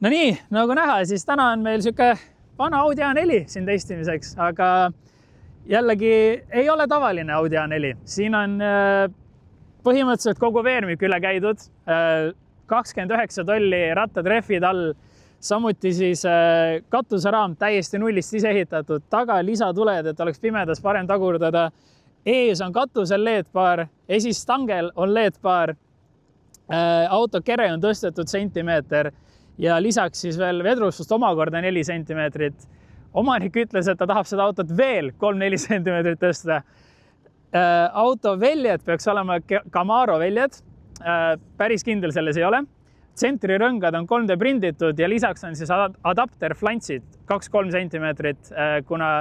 No nii, nagu näha, siis täna on meil siuke vana Audi A4 siin testimiseks, aga jällegi ei ole tavaline Audi A4. Siin on põhimõtteliselt kogu veermik üle käidud, 29 tolli rattatreffid all, samuti siis katuseraam täiesti nullist ise ehitatud, taga lisatuled, et oleks pimedas parem tagurdada. Ees on katusel LED-paar, esistangel on LED-paar, auto kere on tõstetud sentimeeter ja lisaks siis veel vedrustust omakorda 4 sentimeetrit. Omanik ütles, et ta tahab seda autot veel 3-4 sentimeetrit tõsta. Auto väljad peaks olema Camaro väljad. Päris kindel selles ei ole. Tsentrirõngad on 3D prinditud ja lisaks on siis adapter flantsid 2-3 sentimeetrit, kuna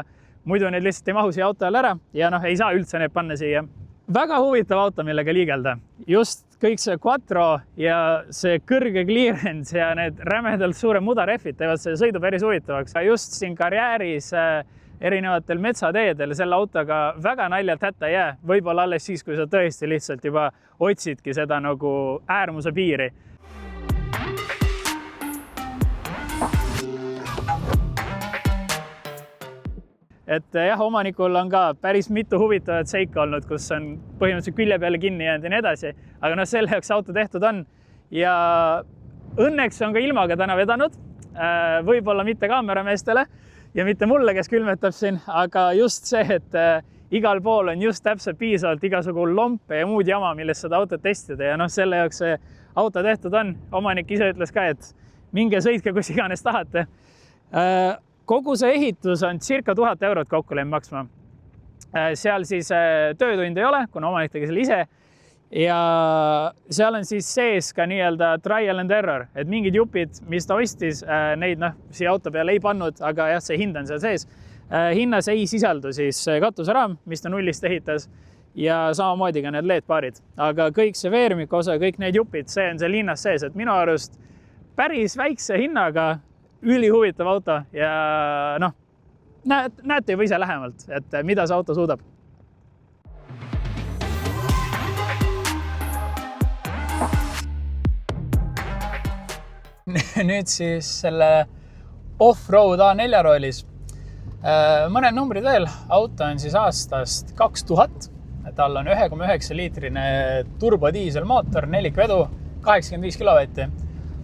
muidu need lihtsalt ei mahu siia auto all ära ja ei saa üldse need panna siia. Väga huvitav auto, millega liigelda. Just kõik see quattro ja see kõrge clearance ja need rämedalt suure mudarehvid teevad see sõidu päris huvitavaks. Just siin karjääris erinevatel metsateedel selle autoga väga naljalt hätta ei jää. Võib-olla alles siis, kui sa tõesti lihtsalt juba otsidki seda nagu äärmuse piiri. Et jah, omanikul on ka päris mitu huvitavat seika olnud, kus on põhimõtteliselt külje peale kinni jäänud ja nii edasi. Aga selle jaoks auto tehtud on. Ja õnneks on ka ilmaga täna vedanud. Võib-olla mitte kaamerameestele ja mitte mulle, kes külmetab siin, aga just see, et igal pool on just täpselt piisavalt igasugu lompe ja muud jama, millest seda autot testida. Ja selle jaoks see auto tehtud on. Omanik ise ütles ka, et minge sõitke, kus iganes tahate. Kogu see ehitus on circa 1000 eurot kokku läinud maksma. Seal siis töötund ei ole, kuna omanik tegi selle ise. Ja seal on siis sees ka nii-öelda trial and error, et mingid jupid, mis ta ostis, neid siia auto peale ei pannud, aga jah, see hind on seal sees. Hinnas ei sisaldu siis katuseraam, mis ta nullist ehitas ja samamoodi ka need LED-paarid. Aga kõik see veermik osa, kõik need jupid, see on seal hinnas sees, et minu arust päris väikse hinnaga ülihuvitav auto ja näete juba ise lähemalt, et mida see auto suudab. Nüüd siis selle off-road A4 roolis. Mõned numbrid veel. Auto on siis aastast 2000. Tal on 1,9 liitrine turbodiiselmootor, 4 vedu, 85 kilovatti.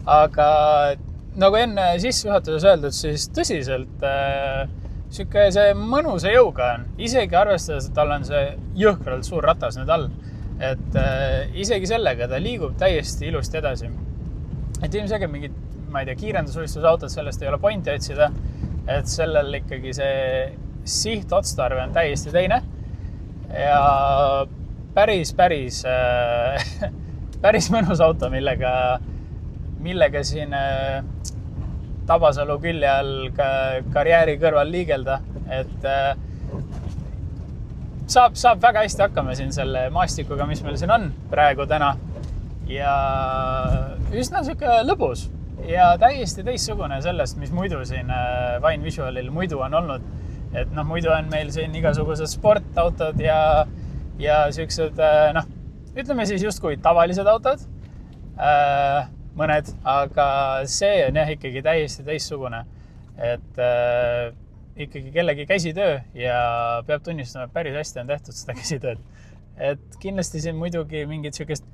Aga nagu enne sissejuhatuses öeldud, siis tõsiselt see mõnusa jõuga on. Isegi arvestades, et tal on see jõhkralt suur ratas nüüd all. Et isegi sellega ta liigub täiesti ilusti edasi. Et ilmselgelt mingid, ma ei tea, kiirendusvõistlusautod sellest ei ole pointi otsida. Et sellel ikkagi see sihtotstarve on täiesti teine. Ja päris mõnus auto, millega siin Tabasalu külje all karjääri kõrval liigelda, et saab väga hästi hakkama siin selle maastikuga, mis meil siin on praegu täna ja üsna siuke lõbus ja täiesti teistsugune sellest, mis muidu siin Vine Visualil muidu on olnud, et muidu on meil siin igasugused sportautod ja siuksed, ütleme siis justkui tavalised autod, mõned, aga see on jah ikkagi täiesti teistsugune, et ikkagi kellegi käsitöö ja peab tunnistama, et päris hästi on tehtud seda käsitööd. Et kindlasti siin muidugi mingit siukest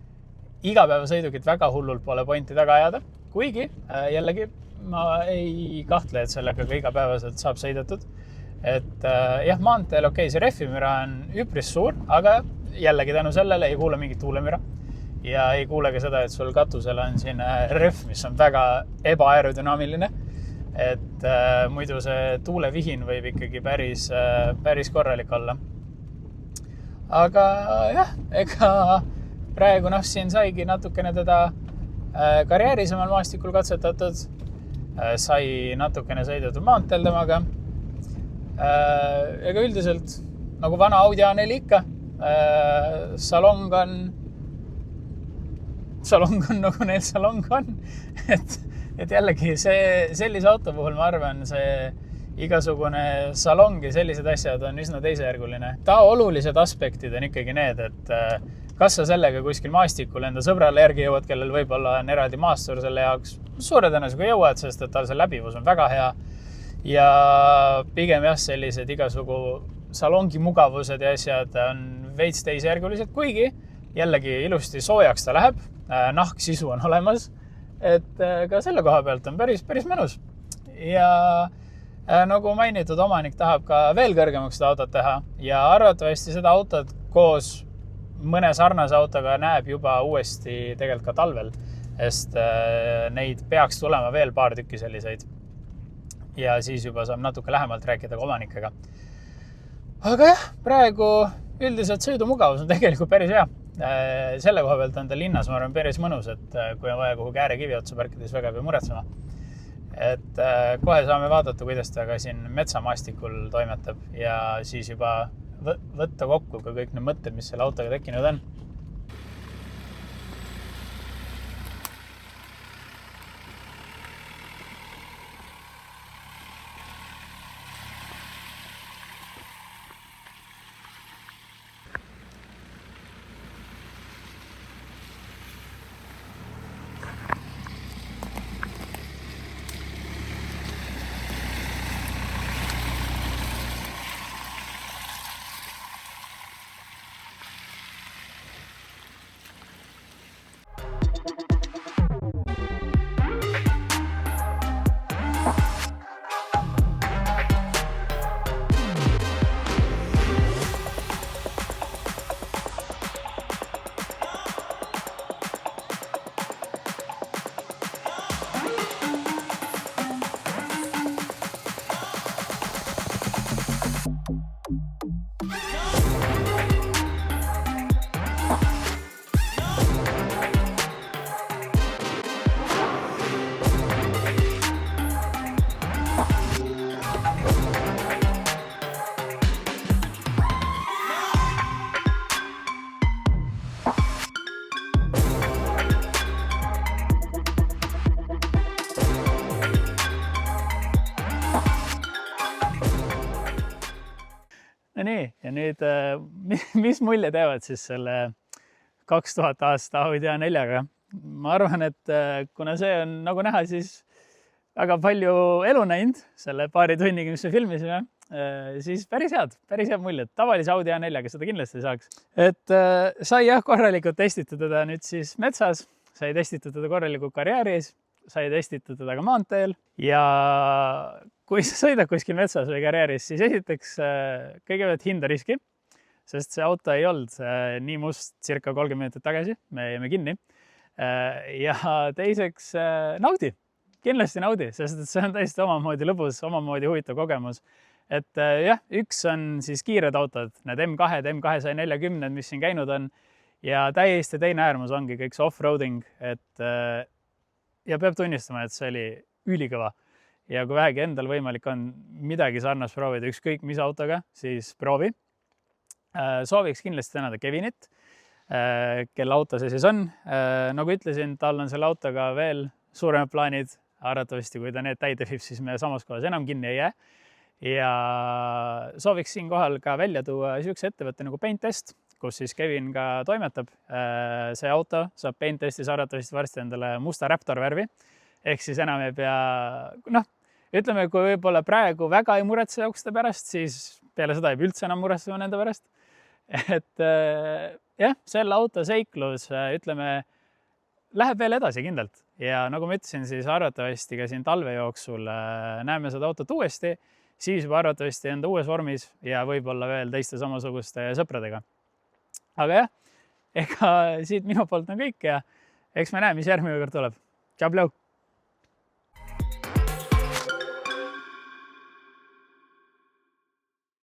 igapäevasõidukit väga hullult pole pointi taga ajada, kuigi jällegi ma ei kahtle, et sellega ka igapäevaselt saab sõidetud. Et jah, maanteel see rehvimüra on üpris suur, aga jällegi tänu sellele ei kuule mingit tuulemüra. Ja ei kuule ka seda, et sul katusel on siin rehv, mis on väga ebaerodünaamiline. Et muidu see tuulevihin võib ikkagi päris korralik olla. Aga jah, ega praegu siin saigi natukene teda karjäärisemal maastikul katsetatud, sai natukene sõidetud maanteel temaga. Ega üldiselt nagu vana Audi A4 ikka, salong on nagu neil salong on. Et jällegi sellise auto puhul ma arvan, see igasugune salongi sellised asjad on üsna teisejärguline. Olulised aspektid on ikkagi need, et kas sa sellega kuskil maastikul enda sõbrale järgi jõuad, kellel võib-olla on eraldi maastur selle jaoks, suure tõenäosusega jõuad, sest et tal see läbivus on väga hea. Ja pigem jah, sellised igasugu salongi mugavused ja asjad on veits teisejärgulised, kuigi jällegi ilusti soojaks ta läheb, nahksisu on olemas, et ka selle koha pealt on päris mõnus. Ja nagu mainitud, omanik tahab ka veel kõrgemaks seda autot teha ja arvatavasti seda autot koos mõne sarnase autoga näeb juba uuesti tegelikult ka talvel, sest neid peaks tulema veel paar tükki selliseid. Ja siis juba saab natuke lähemalt rääkida ka omanikega. Aga jah, praegu üldiselt sõidumugavus on tegelikult päris hea. Selle koha pealt on ta linnas, ma arvan, päris mõnus, et kui on vaja kuhu äärekivi otsa parkides väga ei pea muretsema. Et kohe saame vaadata, kuidas ta ka siin metsamaastikul toimetab ja siis juba võtta kokku ka kõik need mõtted, mis selle autoga tekkinud on. Nii, ja nüüd, mis mulje teevad siis selle 2000 aasta Audi A4-ga? Ma arvan, et kuna see on nagu näha, siis väga palju elu näinud selle paari tunniga, mis me filmisime, siis päris head mulje. Tavalise Audi A4-ga seda kindlasti saaks. Et sai jah korralikult testitud teda nüüd siis metsas, sai testitud teda korralikult karjääris, sai testitud teda ka maanteel ja kui sa sõidad kuskil metsas või karjääris, siis esiteks kõigepealt hinda riski, sest see auto ei olnud nii must circa 30 minutit tagasi, me jäime kinni. Ja teiseks kindlasti naudi, sest see on täiesti omamoodi lõbus, omamoodi huvitav kogemus. Et jah, üks on siis kiired autod, need M2, M240, mis siin käinud on ja täiesti teine äärmus ongi kõik see off-roading, et ja peab tunnistama, et see oli ülikõva. Ja kui vähegi endal võimalik on midagi sarnast proovida ükskõik mis autoga, siis proovi. Sooviks kindlasti tänada Kevinit, kelle auto see siis on. Nagu ütlesin, tal on selle autoga veel suuremad plaanid. Arvatavasti, kui ta need täide viib, siis me samas kohas enam kinni ei jää. Ja sooviks siin kohal ka välja tuua sihukese ettevõtte nagu Painttest, kus siis Kevin ka toimetab. See auto saab Painttestis arvatavasti varsti endale musta Raptor värvi. Ehk siis enam ei pea, ütleme, kui võib-olla praegu väga ei muretse jooksude pärast, siis peale seda ei pea üldse enam muretsema nende pärast. Et jah, selle auto seiklus, ütleme, läheb veel edasi kindlalt. Ja nagu ma ütlesin, siis arvatavasti ka siin talve jooksul näeme seda autot uuesti, siis juba arvatavasti enda uues vormis ja võib-olla veel teiste samasuguste sõpradega. Aga jah, ega siit minu poolt on kõik ja eks me näe, mis järgmine kord tuleb. Tšau, plau!